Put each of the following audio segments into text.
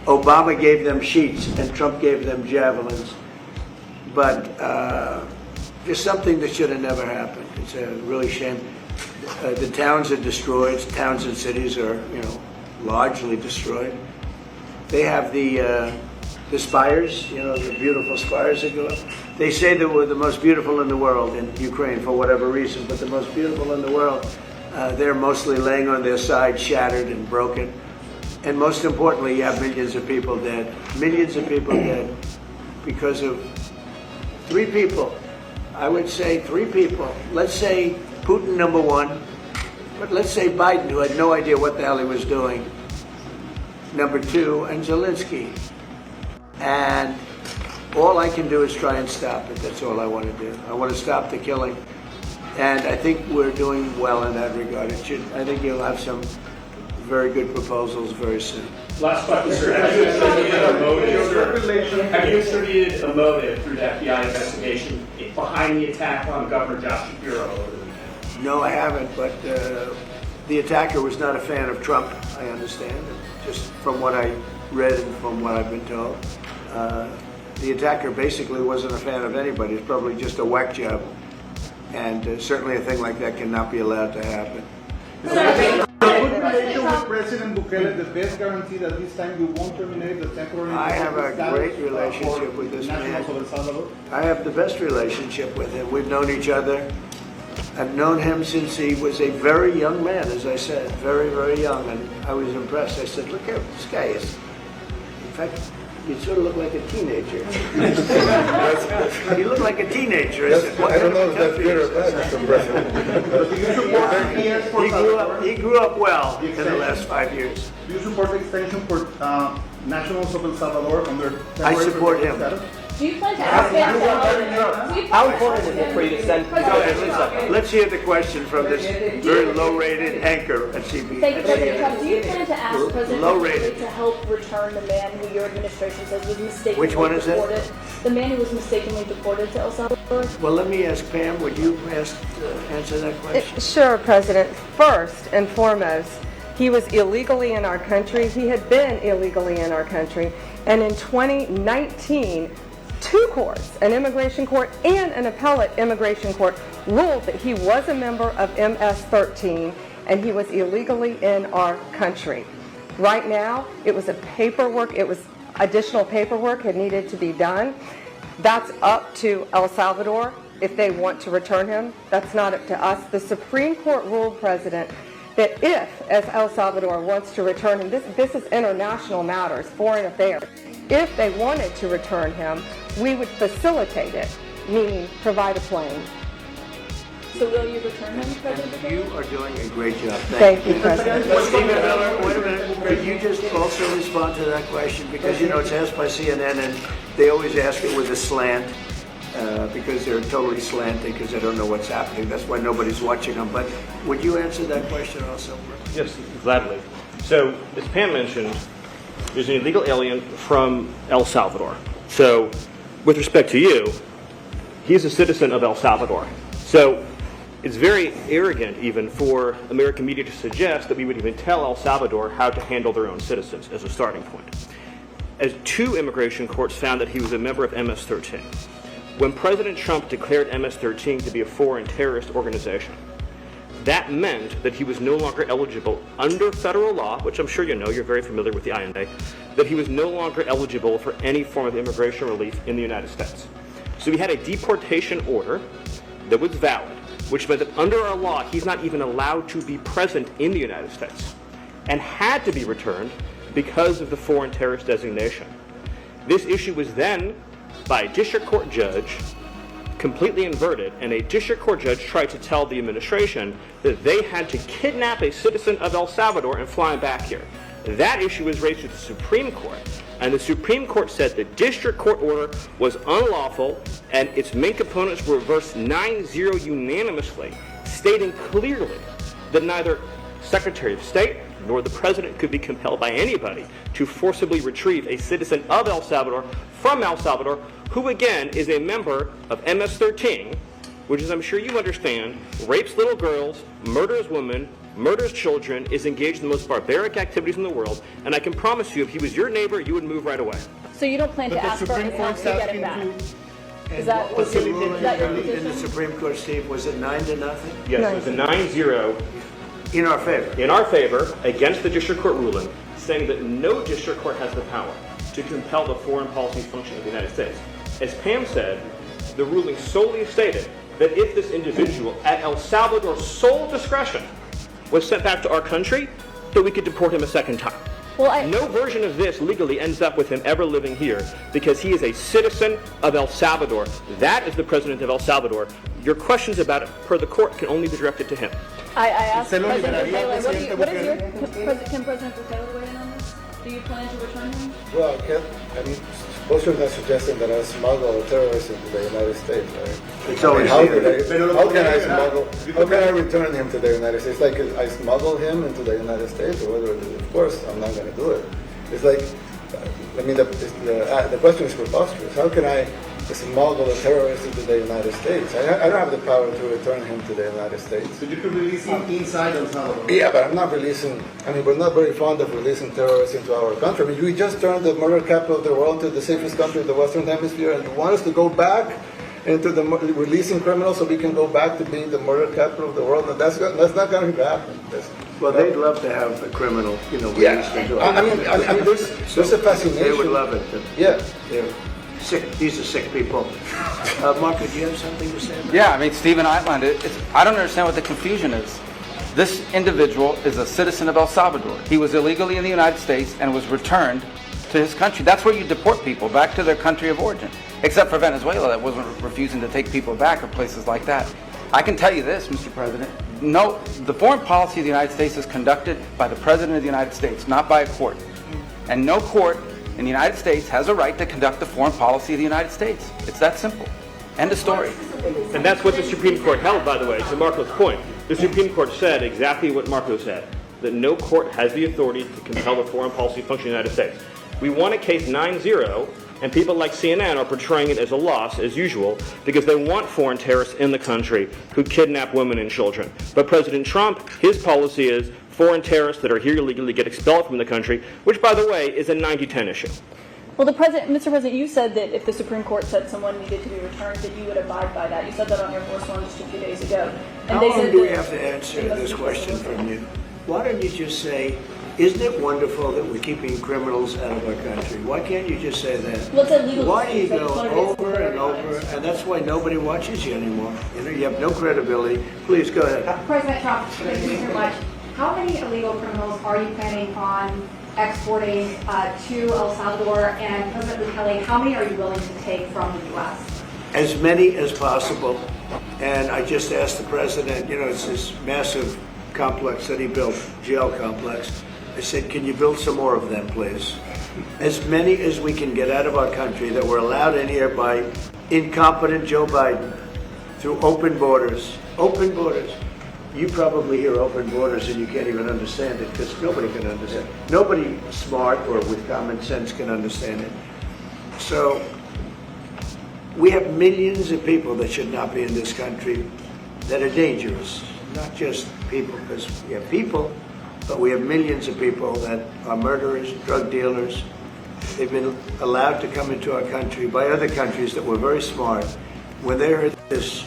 Obama gave them sheets and Trump gave them javelins. But just something that should have never happened. It's a really shame. The towns are destroyed. Towns and cities are, largely destroyed. They have the spires, the beautiful spires that go up. They say that we're the most beautiful in the world in Ukraine for whatever reason, but the most beautiful in the world, they're mostly laying on their side, shattered and broken. And most importantly, you have millions of people dead. Millions of people dead because of three people. I would say three people. Let's say Putin, number one, but let's say Biden, who had no idea what the hell he was doing, number two, and Zelensky. And all I can do is try and stop it. That's all I want to do. I want to stop the killing. And I think we're doing well in that regard. I think you'll have some very good proposals very soon. Last question, sir. Have you attributed a motive, Have you attributed a motive through the FBI investigation behind the attack on Governor Josh Shapiro? No, I haven't, but the attacker was not a fan of Trump, I understand, just from what I read and from what I've been told. The attacker basically wasn't a fan of anybody. It's probably just a whack job. And certainly a thing like that cannot be allowed to happen. Good relation with President Bukele, the best guarantee that this time you won't terminate the temporary... I have a great relationship with this man. I have the best relationship with him. We've known each other. I've known him since he was a very young man, as I said, very, very young, and I was impressed. I said, look here, this guy is, in fact, you sort of look like a teenager. You look like a teenager. I said, I don't know if that's good or bad, Mr. President. He grew up well in the last 5 years. Do you support the extension for nationals of El Salvador under... I support him. Do you plan to ask him? How important is it for you to send... Let's hear the question from this very low-rated anchor at CB. Thank you, President Trump. Do you plan to ask President Bukele to help return the man who your administration says was mistakenly Which one is deported? it? The man who was mistakenly deported to El Salvador? Well, let me ask Pam, would you answer that question? Sure, President. First and foremost, he was illegally in our country. He had been illegally in our country. And in 2019, two courts, an immigration court and an appellate immigration court, ruled that he was a member of MS-13 and he was illegally in our country. Right now, it was additional paperwork had needed to be done. That's up to El Salvador if they want to return him. That's not up to us. The Supreme Court ruled, President, that if, as El Salvador wants to return him, this is international matters, foreign affairs, if they wanted to return him, we would facilitate it, meaning provide a plane. So will you return him, President Bukele? You are doing a great job. Thank you, President. Stephen Miller, wait a minute. Could you just also respond to that question? Because, it's asked by CNN, and they always ask it with a slant, because they're totally slanting, because they don't know what's happening. That's why nobody's watching them. But would you answer that question also? Yes, gladly. So, as Pam mentioned, there's an illegal alien from El Salvador. So, with respect to you, he's a citizen of El Salvador. So, it's very arrogant even for American media to suggest that we would even tell El Salvador how to handle their own citizens as a starting point. As two immigration courts found that he was a member of MS-13. When President Trump declared MS-13 to be a foreign terrorist organization, that meant that he was no longer eligible under federal law, which I'm sure you know, you're very familiar with the INA, that he was no longer eligible for any form of immigration relief in the United States. So we had a deportation order that was valid, which meant that under our law, he's not even allowed to be present in the United States and had to be returned because of the foreign terrorist designation. This issue was then, by a district court judge, completely inverted, and a district court judge tried to tell the administration that they had to kidnap a citizen of El Salvador and fly him back here. That issue was raised to the Supreme Court, and the Supreme Court said the district court order was unlawful, and its main components were reversed 9-0 unanimously, stating clearly that neither Secretary of State nor the President could be compelled by anybody to forcibly retrieve a citizen of El Salvador from El Salvador, who again is a member of MS-13, which, as I'm sure you understand, rapes little girls, murders women, murders children, is engaged in the most barbaric activities in the world, and I can promise you, if he was your neighbor, you would move right away. So you don't plan to But the ask for Supreme him to Court's get asking him back? to, Is that What's the is ruling that your in the position? Supreme Court, Steve? Was it 9-0? Yes, it was a 9-0 In our favor. in our favor against the district court ruling, saying that no district court has the power to compel the foreign policy function of the United States. As Pam said, the ruling solely stated that if this individual, at El Salvador's sole discretion, was sent back to our country, that we could deport him a second time. Well, No version of this legally ends up with him ever living here because he is a citizen of El Salvador. That is the president of El Salvador. Your questions about it, per the court, can only be directed to him. I asked Se lo President liberaría al Bukele, what is your, presidente can President Bukele weigh in on this? Do you plan to return him? Well, I mean, suppose you're not suggesting that I smuggle terrorists into the United States, right? It's always How here. can I smuggle? How can I return him to the United States? Like I smuggle him into the United States, or whether? Of course, I'm not going to do it. It's like, I mean, the question is preposterous. How can I smuggle a terrorist into the United States? I don't have the power to return him to the United States. so you could release him inside El Salvador. Yeah, but I'm not releasing. I mean, we're not very fond of releasing terrorists into our country. I mean, we just turned the murder capital of the world to the safest country in the Western Hemisphere, and you want us to go back into the releasing criminals so we can go back to being the murder capital of the world? And that's not going to happen. Well, they'd love to have a criminal, released Yeah, into I mean, there's a fascination. They would love it. Yeah. They're sick. These are sick people. Marco, do you have something to say about Yeah, I mean, Stephen outlined it. I don't understand what the confusion is. This individual is a citizen of El Salvador. He was illegally in the United States and was returned to his country. That's where you deport people, back to their country of origin. Except for Venezuela, that wasn't refusing to take people back, or places like that. I can tell you this, Mr. President. No, the foreign policy of the United States is conducted by the President of the United States, not by a court. And no court in the United States has a right to conduct the foreign policy of the United States. It's that simple. End of story. And that's what the Supreme Court held, by the way, to Marco's point. The Supreme Court said exactly what Marco said, that no court has the authority to compel the foreign policy function of the United States. We won a case 9-0, and people like CNN are portraying it as a loss, as usual, because they want foreign terrorists in the country who kidnap women and children. But President Trump, his policy is foreign terrorists that are here illegally get expelled from the country, which, by the way, is a 90-10 issue. Well, Mr. President, you said that if the Supreme Court said someone needed to be returned, that you would abide by that. You said that on Air Force One just a few days ago. And How they long said do we that have to answer they must this be question taken from you? Why don't you just say, isn't it wonderful that we're keeping criminals out of our country? Why can't you just say that? Well, it's illegal. Why do you So I just go wanted to get some over and clarity on over, it. and that's why nobody watches you anymore. You have no credibility. Please, go ahead. President Trump, thank you so much. How many illegal criminals are you planning on exporting to El Salvador? And President Bukele, how many are you willing to take from the U.S.? As many as possible. And I just asked the president, it's this massive complex that he built, jail complex. I said, can you build some more of them, please? As many as we can get out of our country that were allowed in here by incompetent Joe Biden through open borders. Open borders. You probably hear open borders and you can't even understand it because nobody can understand it. Nobody smart or with common sense can understand it. So we have millions of people that should not be in this country that are dangerous. Not just people, because we have people, but we have millions of people that are murderers, drug dealers. They've been allowed to come into our country by other countries that were very smart. When they heard this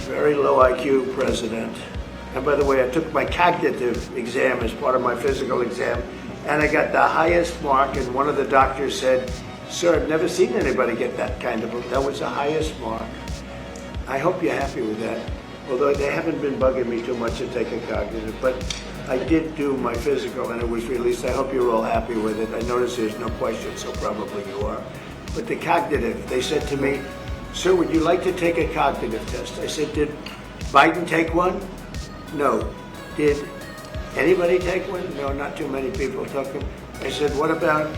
very low IQ president, and by the way, I took my cognitive exam as part of my physical exam, and I got the highest mark, and one of the doctors said, "Sir, I've never seen anybody get that kind of, that was the highest mark." I hope you're happy with that. Although they haven't been bugging me too much to take a cognitive, but I did do my physical and it was released. I hope you're all happy with it. I notice there's no question, so probably you are. But the cognitive, they said to me, "Sir, would you like to take a cognitive test?" I said, "Did Biden take one?" "No." "Did anybody take one?" "No, not too many people took them." I said, what about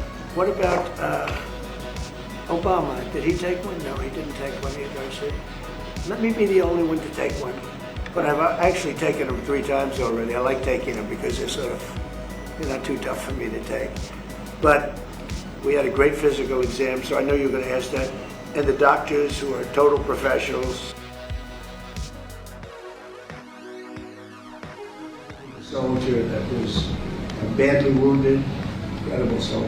Obama? Did he take one?" "No, he didn't take one either." I said, "Let me be the only one to take one." But I've actually taken them 3 times already. I like taking them because they're not too tough for me to take. But we had a great physical exam, so I know you're going to ask that. And the doctors, who are total professionals, soldier that was badly wounded, incredible soldier.